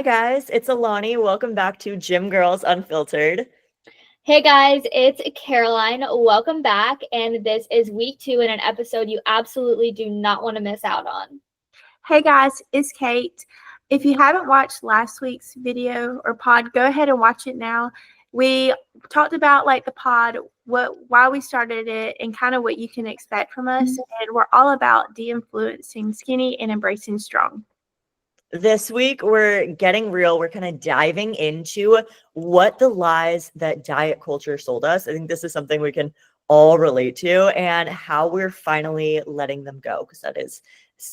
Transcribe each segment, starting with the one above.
Hi guys, it's Alani. Welcome back to Gym Girls Unfiltered. Hey guys, it's Caroline. Welcome back. And this is week 2 and an episode you absolutely do not want to miss out on. Hey guys, it's Kate. If you haven't watched last week's video or pod, go ahead and watch it now. We talked about the pod, why we started it, and kind of what you can expect from us. And we're all about de-influencing skinny and embracing strong. This week, we're getting real. We're kind of diving into what the lies that diet culture sold us. I think this is something we can all relate to and how we're finally letting them go, because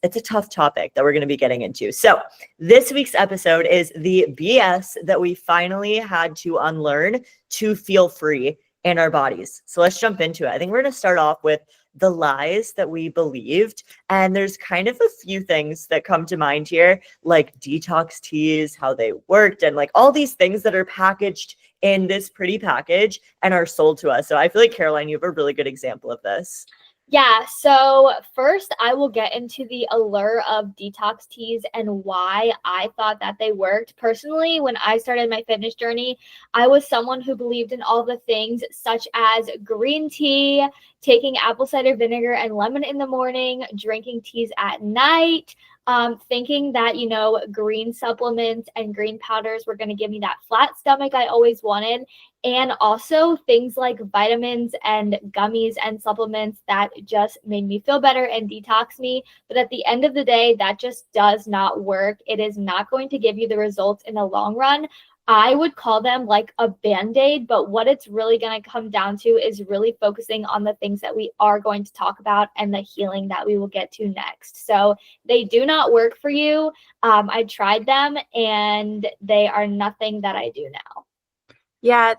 it's a tough topic that we're going to be getting into. So this week's episode is the BS that we finally had to unlearn to feel free in our bodies. So let's jump into it. I think we're going to start off with the lies that we believed. And there's kind of a few things that come to mind here, like detox teas, how they worked, and like all these things that are packaged in this pretty package and are sold to us. So I feel like, Caroline, you have a really good example of this. Yeah, so first I will get into the allure of detox teas and why I thought that they worked. Personally, when I started my fitness journey, I was someone who believed in all the things such as green tea, taking apple cider vinegar and lemon in the morning, drinking teas at night, thinking that, green supplements and green powders were going to give me that flat stomach I always wanted. And also things like vitamins and gummies and supplements that just made me feel better and detox me. But at the end of the day, that just does not work. It is not going to give you the results in the long run. I would call them like a Band-Aid, but what it's really going to come down to is really focusing on the things that we are going to talk about and the healing that we will get to next. So they do not work for you. I tried them and they are nothing that I do now. Yeah,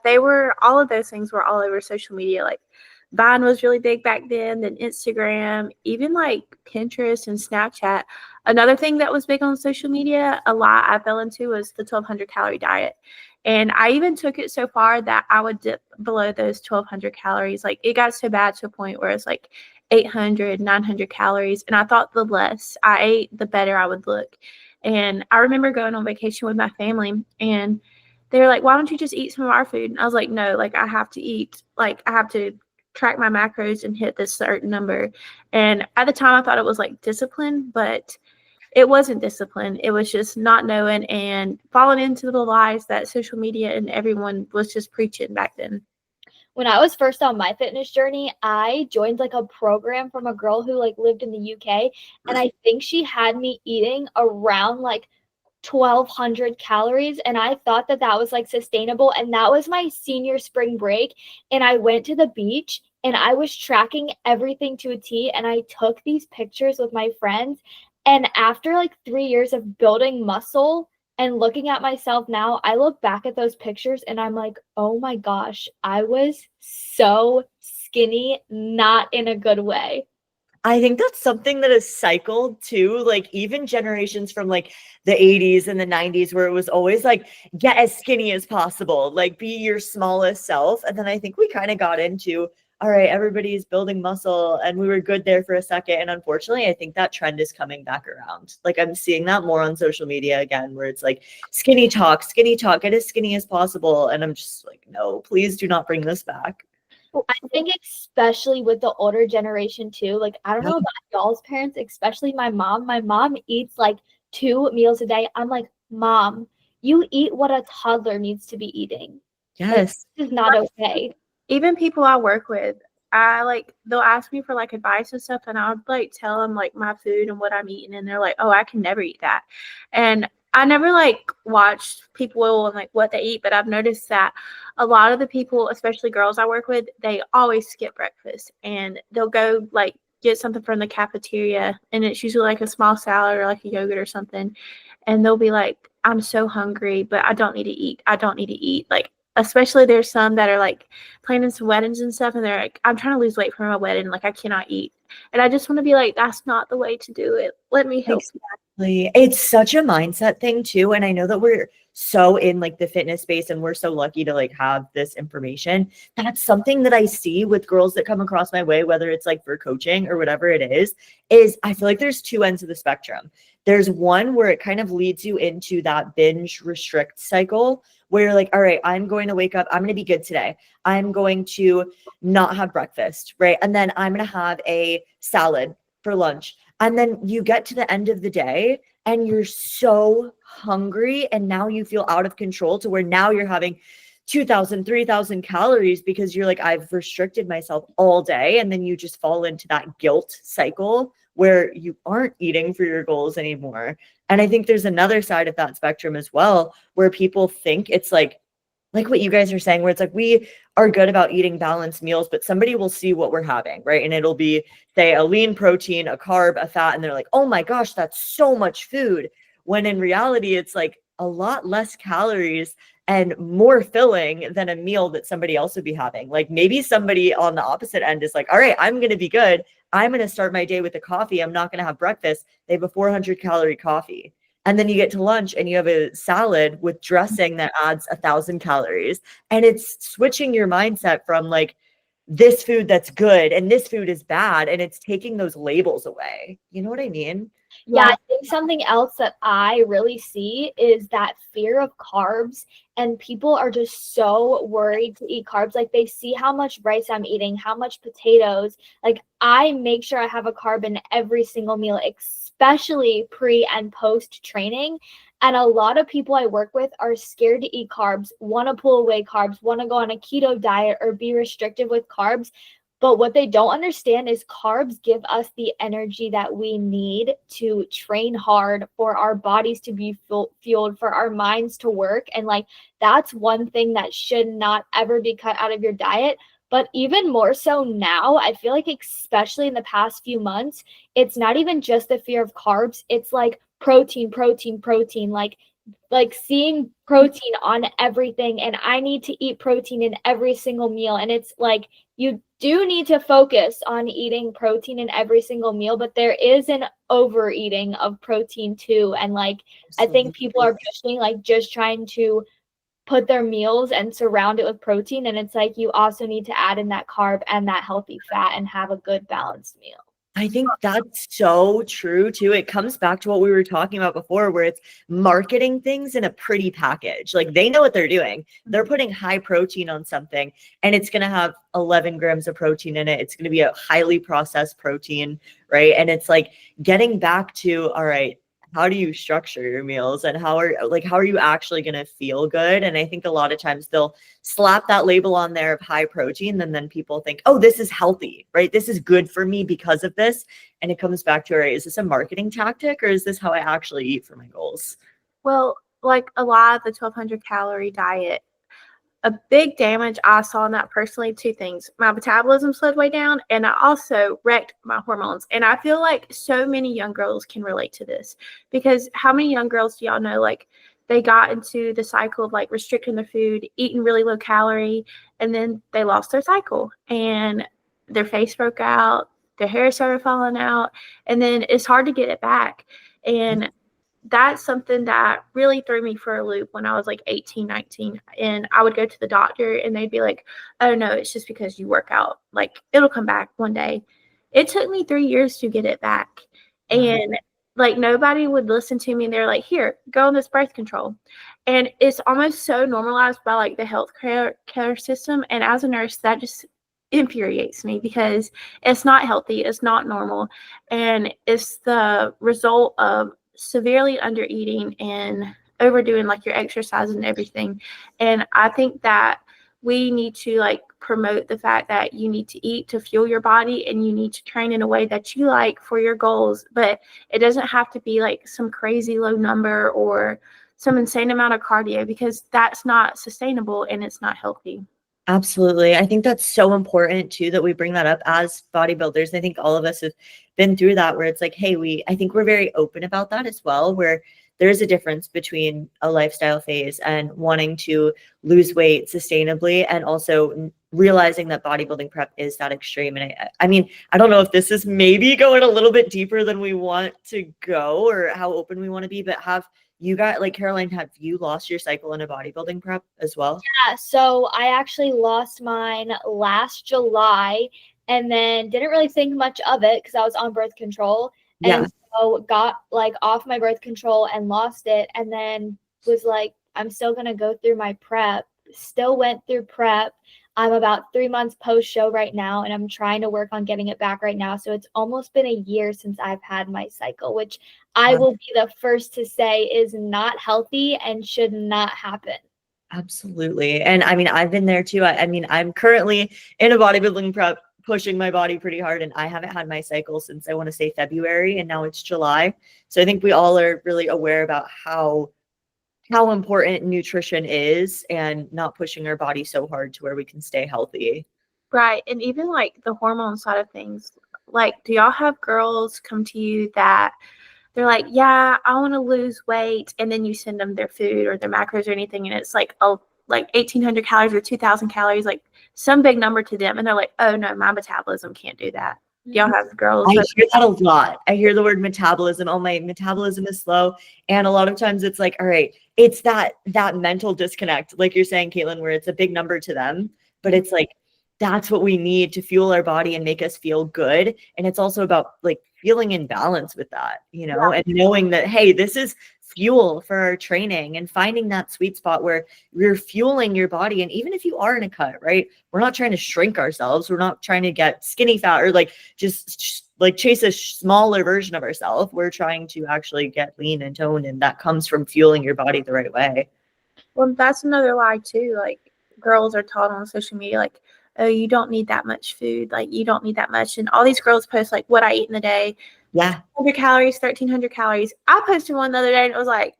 all of those things were all over social media. Like Vine was really big back then Instagram, even like Pinterest and Snapchat. Another thing that was big on social media, a lie I fell into, was the 1,200 calorie diet. And I even took it so far that I would dip below those 1,200 calories. Like it got so bad to a point where it's like 800, 900 calories. And I thought the less I ate, the better I would look. And I remember going on vacation with my family, and they were like, why don't you just eat some of our food? And I was like, no, like I have to eat, like I have to track my macros and hit this certain number. And at the time I thought it was like discipline, but it wasn't discipline. It was just not knowing and falling into the lies that social media and everyone was just preaching back then. When I was first on my fitness journey, I joined like a program from a girl who like lived in the UK. And I think she had me eating around like 1,200 calories, and I thought that that was like sustainable. And that was my senior spring break, and I went to the beach and I was tracking everything to a T, and I took these pictures with my friends. And after like 3 years of building muscle and looking at myself now, I look back at those pictures and I'm like, oh my gosh, I was so skinny, not in a good way. I think that's something that is cycled too, like even generations from like the 80s and the 90s, where it was always like, get as skinny as possible, like be your smallest self. And then I think we kind of got into, all right, everybody's building muscle, and we were good there for a second. And unfortunately, I think that trend is coming back around. Like I'm seeing that more on social media again, where it's like skinny talk, get as skinny as possible. And I'm just like, no, please do not bring this back. I think especially with the older generation too, like I don't know about y'all's parents, especially my mom. My mom eats like 2 meals a day. I'm like, Mom, you eat what a toddler needs to be eating. Like, Yes. this is not okay. Even people I work with, they'll ask me for like advice and stuff, and I'll like tell them like my food and what I'm eating, and they're like, oh, I can never eat that. And I never like watched people and like what they eat, but I've noticed that a lot of the people, especially girls I work with, they always skip breakfast, and they'll go like get something from the cafeteria, and it's usually like a small salad or like a yogurt or something, and they'll be like, I'm so hungry, but I don't need to eat. I don't need to eat. Like, especially there's some that are like planning some weddings and stuff, and they're like, I'm trying to lose weight for my wedding, like I cannot eat. And I just want to be like, that's not the way to do it. Let me help you. It's such a mindset thing too. And I know that we're so in like the fitness space and we're so lucky to like have this information. That's something that I see with girls that come across my way, whether it's like for coaching or whatever it is I feel like there's two ends of the spectrum. There's one where it kind of leads you into that binge restrict cycle where you're like, all right, I'm going to wake up. I'm going to be good today. I'm going to not have breakfast, right? And then I'm going to have a salad for lunch. And then you get to the end of the day and you're so hungry and now you feel out of control to where now you're having 2,000, 3,000 calories because you're like, I've restricted myself all day. And then you just fall into that guilt cycle where you aren't eating for your goals anymore. And I think there's another side of that spectrum as well, where people think it's like what you guys are saying, where it's like, we are good about eating balanced meals, but somebody will see what we're having, right? And it'll be, say, a lean protein, a carb, a fat, and they're like, oh my gosh, that's so much food. When in reality, it's like a lot less calories and more filling than a meal that somebody else would be having. Like maybe somebody on the opposite end is like, all right, I'm going to be good. I'm going to start my day with a coffee. I'm not going to have breakfast. They have a 400 calorie coffee. And then you get to lunch and you have a salad with dressing that adds 1,000 calories. And it's switching your mindset from like this food that's good and this food is bad. And it's taking those labels away. You know what I mean? Yeah, I think something else that I really see is that fear of carbs, and people are just so worried to eat carbs. Like they see how much rice I'm eating, how much potatoes. Like I make sure I have a carb in every single meal, especially pre and post training. And a lot of people I work with are scared to eat carbs, want to pull away carbs, want to go on a keto diet or be restrictive with carbs. But what they don't understand is carbs give us the energy that we need to train hard, for our bodies to be fueled, for our minds to work. And like, that's one thing that should not ever be cut out of your diet. But even more so now, I feel like, especially in the past few months, it's not even just the fear of carbs. It's like protein, like seeing protein on everything. And I need to eat protein in every single meal. And it's like, you do need to focus on eating protein in every single meal, but there is an overeating of protein too. And like, I think people are pushing, like just trying to put their meals and surround it with protein. And it's like, you also need to add in that carb and that healthy fat and have a good balanced meal. I think that's so true too. It comes back to what we were talking about before, where it's marketing things in a pretty package. Like they know what they're doing. They're putting high protein on something and it's going to have 11 grams of protein in it. It's going to be a highly processed protein, right? And it's like getting back to, all right, how do you structure your meals and how are you actually going to feel good? And I think a lot of times they'll slap that label on there of high protein, and then people think, oh, this is healthy, right? This is good for me because of this. And it comes back to, all right, is this a marketing tactic or is this how I actually eat for my goals? Well, like a lot of the 1,200 calorie diet, a big damage I saw in that personally, two things. My metabolism slowed way down, and I also wrecked my hormones. And I feel like so many young girls can relate to this, because how many young girls do y'all know, like, they got into the cycle of like restricting their food, eating really low calorie, and then they lost their cycle and their face broke out, their hair started falling out, and then it's hard to get it back. And that's something that really threw me for a loop when I was like 18, 19. And I would go to the doctor and they'd be like, oh no, it's just because you work out. Like it'll come back one day. It took me 3 years to get it back. And like nobody would listen to me. And they're like, here, go on this birth control. And it's almost so normalized by like the healthcare system. And as a nurse, that just infuriates me because it's not healthy. It's not normal. And it's the result of severely under eating and overdoing like your exercise and everything. And I think that we need to like promote the fact that you need to eat to fuel your body and you need to train in a way that you like for your goals, but it doesn't have to be like some crazy low number or some insane amount of cardio, because that's not sustainable and it's not healthy. Absolutely. I think that's so important too, that we bring that up as bodybuilders. I think all of us have been through that, where it's like, hey, I think we're very open about that as well, where there's a difference between a lifestyle phase and wanting to lose weight sustainably, and also realizing that bodybuilding prep is that extreme. And I mean, I don't know if this is maybe going a little bit deeper than we want to go or how open we want to be, but have you got, like, Caroline, have you lost your cycle in a bodybuilding prep as well? Yeah, so I actually lost mine last July and then didn't really think much of it because I was on birth control. Yeah. And so got like off my birth control and lost it, and then was like, I'm still gonna go through my prep. Still went through prep. I'm about 3 months post show right now, and I'm trying to work on getting it back right now. So it's almost been a year since I've had my cycle, which I will be the first to say is not healthy and should not happen. Absolutely. And I mean, I've been there too. I mean, I'm currently in a bodybuilding prep, pushing my body pretty hard, and I haven't had my cycle since, I want to say, February, and now it's July. So I think we all are really aware about how important nutrition is and not pushing our body so hard to where we can stay healthy. Right. And even like the hormone side of things, like, do y'all have girls come to you that they're like, yeah, I want to lose weight, and then you send them their food or their macros or anything, and it's like, oh, like 1,800 calories or 2,000 calories, like some big number to them, and they're like, oh no, my metabolism can't do that. Do y'all have girls? I hear that a lot. I hear the word metabolism. Oh, my metabolism is slow. And a lot of times it's like, all right, it's that mental disconnect, like you're saying, Caitlin, where it's a big number to them, but it's like, that's what we need to fuel our body and make us feel good. And it's also about like feeling in balance with that, you know, and knowing that, hey, this is fuel for our training, and finding that sweet spot where you're fueling your body. And even if you are in a cut, right, we're not trying to shrink ourselves. We're not trying to get skinny fat or like just like chase a smaller version of ourselves. We're trying to actually get lean and toned, and that comes from fueling your body the right way. Well, that's another lie too. Like, girls are taught on social media, like, oh, you don't need that much food. Like, you don't need that much. And all these girls post like what I eat in the day. Yeah. 100 calories, 1,300 calories. I posted one the other day and it was like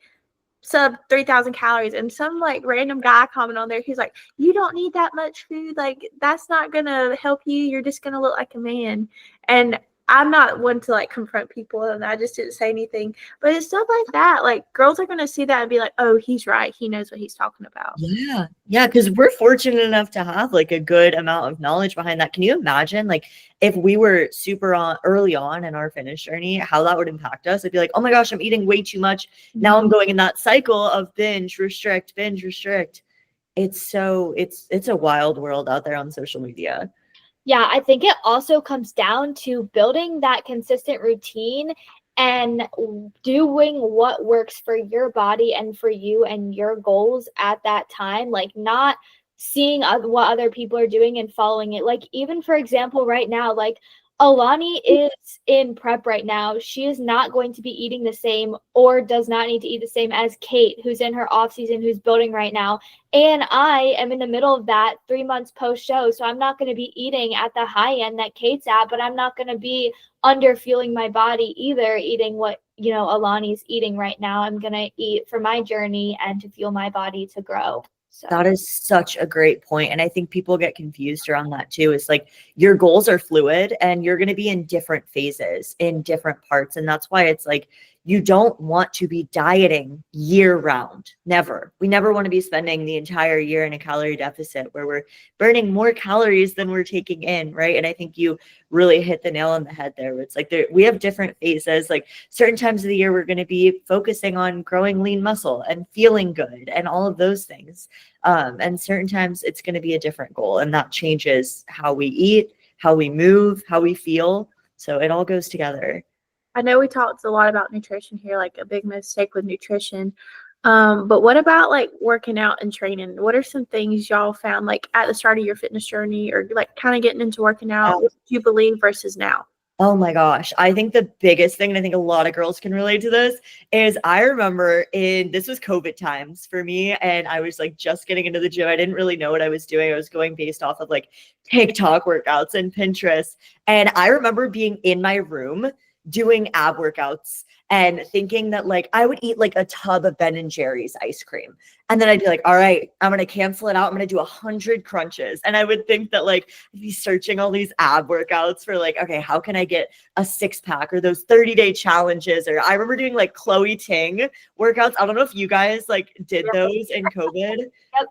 sub 3,000 calories. And some like random guy comment on there. He's like, you don't need that much food. Like, that's not going to help you. You're just going to look like a man. And I'm not one to like confront people, and I just didn't say anything. But it's stuff like that. Like, girls are going to see that and be like, oh, he's right. He knows what he's talking about. Yeah. Yeah. Because we're fortunate enough to have like a good amount of knowledge behind that. Can you imagine, like, if we were super early on in our fitness journey, how that would impact us? I'd be like, oh my gosh, I'm eating way too much. Now I'm going in that cycle of binge, restrict, binge, restrict. It's a wild world out there on social media. Yeah, I think it also comes down to building that consistent routine and doing what works for your body and for you and your goals at that time. Like, not seeing what other people are doing and following it. Like, even for example, right now, like Alani is in prep right now. She is not going to be eating the same, or does not need to eat the same as Kate, who's in her off season, who's building right now. And I am in the middle of that 3 months post show. So I'm not going to be eating at the high end that Kate's at, but I'm not going to be under fueling my body either, eating what, you know, Alani's eating right now. I'm going to eat for my journey and to fuel my body to grow. So that is such a great point. And I think people get confused around that too. It's like, your goals are fluid and you're going to be in different phases, in different parts. And that's why it's like, you don't want to be dieting year round. Never. We never want to be spending the entire year in a calorie deficit where we're burning more calories than we're taking in, right? And I think you really hit the nail on the head there. It's like we have different phases. Like, certain times of the year, we're going to be focusing on growing lean muscle and feeling good and all of those things. And certain times it's going to be a different goal, and that changes how we eat, how we move, how we feel. So it all goes together. I know we talked a lot about nutrition here, like a big mistake with nutrition. But what about like working out and training? What are some things y'all found like at the start of your fitness journey, or like kind of getting into working out? What do you believe versus now? Oh my gosh. I think the biggest thing, and I think a lot of girls can relate to this, is I remember this was COVID times for me, and I was like just getting into the gym. I didn't really know what I was doing. I was going based off of like TikTok workouts and Pinterest. And I remember being in my room doing ab workouts and thinking that like I would eat like a tub of Ben and Jerry's ice cream. And then I'd be like, all right, I'm going to cancel it out. I'm going to do 100 crunches. And I would think that like I'd be searching all these ab workouts for like, okay, how can I get a 6-pack or those 30-day challenges? Or I remember doing like Chloe Ting workouts. I don't know if you guys like did those in COVID. Yep.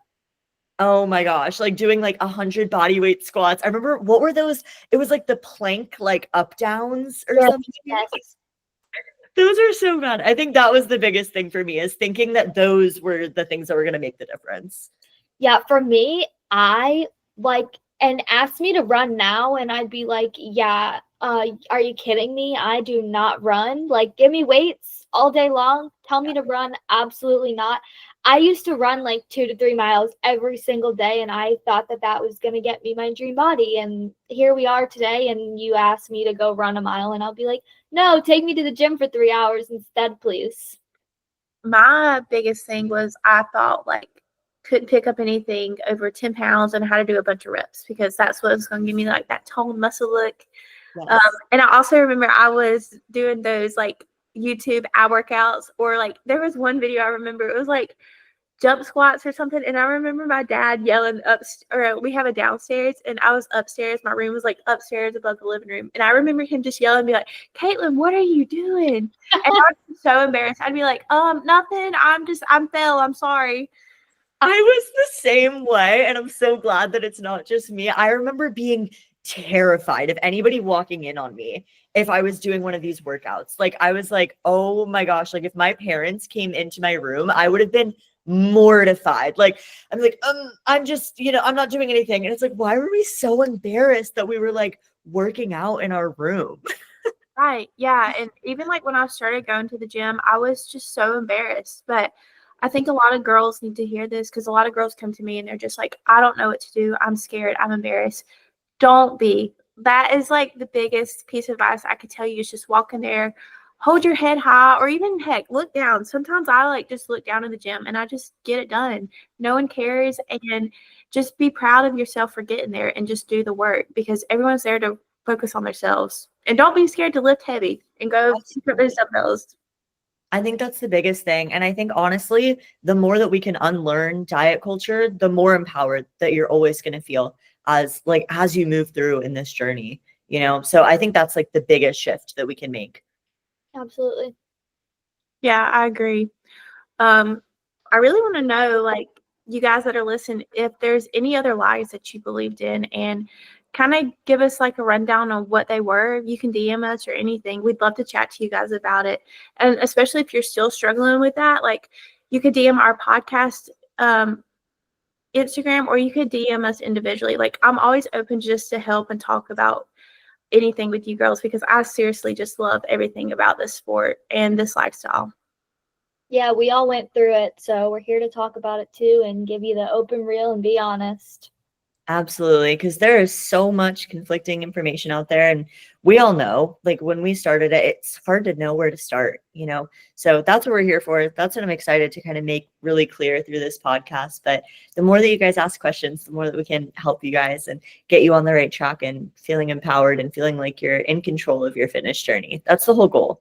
Oh my gosh, like doing like 100 body weight squats. I remember, what were those? It was like the plank, like up downs or something. Yes. Those are so fun. I think that was the biggest thing for me, is thinking that those were the things that were going to make the difference. Yeah, for me, I like, and asked me to run now, and I'd be like, yeah, are you kidding me? I do not run. Like, give me weights all day long. Tell me to run. Absolutely not. I used to run like 2 to 3 miles every single day, and I thought that that was going to get me my dream body. And here we are today, and you ask me to go run a mile, and I'll be like, no, take me to the gym for 3 hours instead, please. My biggest thing was I thought like couldn't pick up anything over 10 pounds and how to do a bunch of reps, because that's what's going to give me like that toned muscle look. Yes. And I also remember I was doing those like YouTube ab workouts, or like there was one video I remember, it was like jump squats or something, and I remember my dad yelling or we have a downstairs and I was upstairs. My room was like upstairs above the living room, and I remember him just yelling and be like, Caitlin, what are you doing? And I was so embarrassed. I'd be like, nothing, I'm fell, I'm sorry. I was the same way, and I'm so glad that it's not just me. I remember being terrified of anybody walking in on me if I was doing one of these workouts. Like, I was like, oh my gosh, like if my parents came into my room, I would have been mortified. Like, I'm like, I'm just, I'm not doing anything. And it's like, why were we so embarrassed that we were like working out in our room? Right. Yeah. And even like when I started going to the gym, I was just so embarrassed. But I think a lot of girls need to hear this, because a lot of girls come to me and they're just like, I don't know what to do. I'm scared. I'm embarrassed. Don't be. That is like the biggest piece of advice I could tell you, is just walk in there, hold your head high, or even heck, look down. Sometimes I like just look down in the gym and I just get it done. No one cares. And just be proud of yourself for getting there and just do the work, because everyone's there to focus on themselves. And don't be scared to lift heavy and go pick up those dumbbells. I think that's the biggest thing. And I think honestly, the more that we can unlearn diet culture, the more empowered that you're always going to feel as you move through in this journey, So I think that's like the biggest shift that we can make. Absolutely. Yeah, I agree. I really want to know, like, you guys that are listening, if there's any other lies that you believed in, and kind of give us like a rundown on what they were. You can DM us or anything. We'd love to chat to you guys about it. And especially if you're still struggling with that, like, you could DM our podcast Instagram, or you could DM us individually. Like, I'm always open just to help and talk about anything with you girls, because I seriously just love everything about this sport and this lifestyle. Yeah, we all went through it, so we're here to talk about it too and give you the open reel and be honest. Absolutely, because there is so much conflicting information out there, and we all know, like when we started it, it's hard to know where to start, So that's what we're here for. That's what I'm excited to kind of make really clear through this podcast. But the more that you guys ask questions, the more that we can help you guys and get you on the right track and feeling empowered and feeling like you're in control of your fitness journey. That's the whole goal,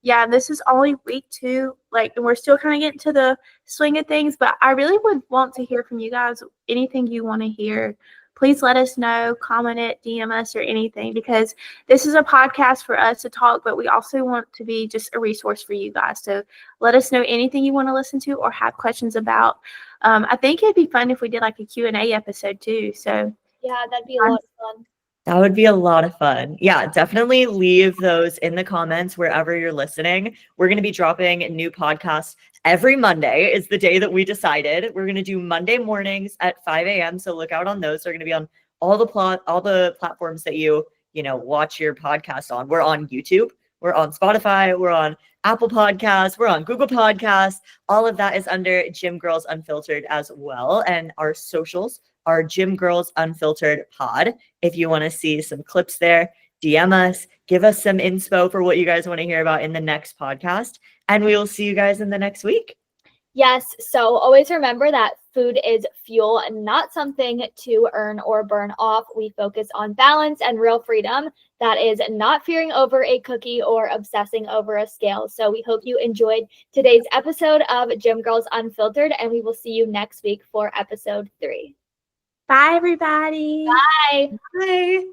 Yeah, this is only week 2, and we're still kind of getting to the swing of things, but I really would want to hear from you guys. Anything you want to hear, please let us know, comment it, DM us, or anything, because this is a podcast for us to talk, but we also want to be just a resource for you guys. So let us know anything you want to listen to or have questions about. I think it'd be fun if we did like a Q&A episode too. So yeah, that'd be a lot of fun. That would be a lot of fun. Yeah, definitely leave those in the comments wherever you're listening. We're going to be dropping new podcasts every Monday is the day that we decided. We're going to do Monday mornings at 5 a.m. So look out on those. They're going to be on all the platforms that you watch your podcast on. We're on YouTube. We're on Spotify. We're on Apple Podcasts. We're on Google Podcasts. All of that is under Gym Girls Unfiltered as well. And our socials are Gym Girls Unfiltered Pod. If you want to see some clips there, DM us, give us some inspo for what you guys want to hear about in the next podcast. And we will see you guys in the next week. Yes, so always remember that food is fuel and not something to earn or burn off. We focus on balance and real freedom. That is not fearing over a cookie or obsessing over a scale. So we hope you enjoyed today's episode of Gym Girls Unfiltered, and we will see you next week for episode 3. Bye, everybody. Bye. Bye.